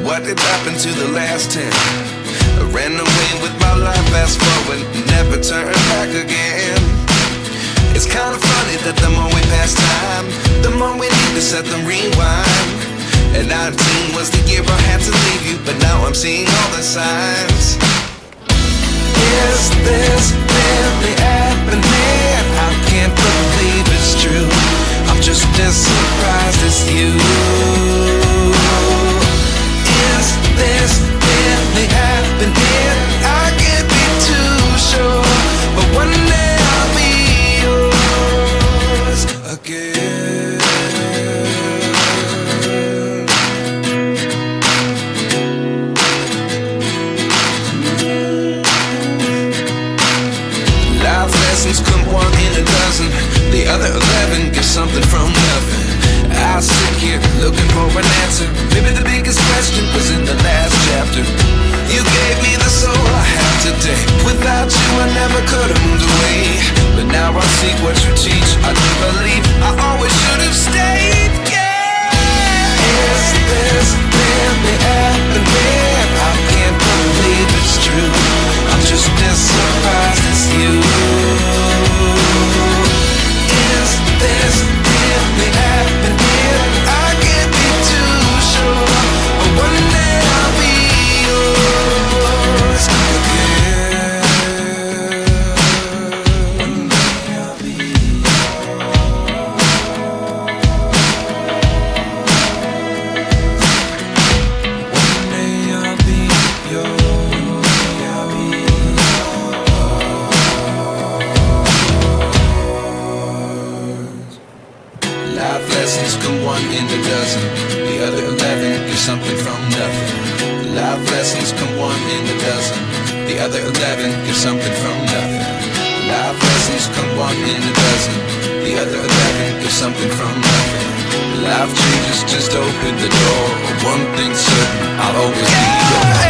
what did happen to the last 10? I ran away with my life, fast forward, never turn back again. It's kinda funny that the more we pass time, the more we need to set the rewind. And 19 was the year I had to leave you, but now I'm seeing all the signs. Is this really happening? I can't believe it's true. I'm just as surprised as you. Is this really happening? I can't be too sure, but one day I'll be yours again. Life lessons come one in a dozen. The other 11 get something from nothing. I sit here looking for an answer. Maybe the biggest question was in the last chapter. You gave me the soul I have today. Without you I never could have moved away. But now I see what you teach. I do believe I always should have stayed. Yeah. Is this really happening? I can't believe it's true. I'm just as surprised as you. Is this really happening? I can't be too sure, but one day I'll be yours again. One day I'll be One day I'll be yours. Life lessons come one in a dozen. The other 11 get something from nothing. Life lessons come one in a dozen. The other 11 get something from nothing. Life lessons come one in a dozen. The other 11 get something from nothing. Life changes just open the door. One thing's certain, I'll always be yours.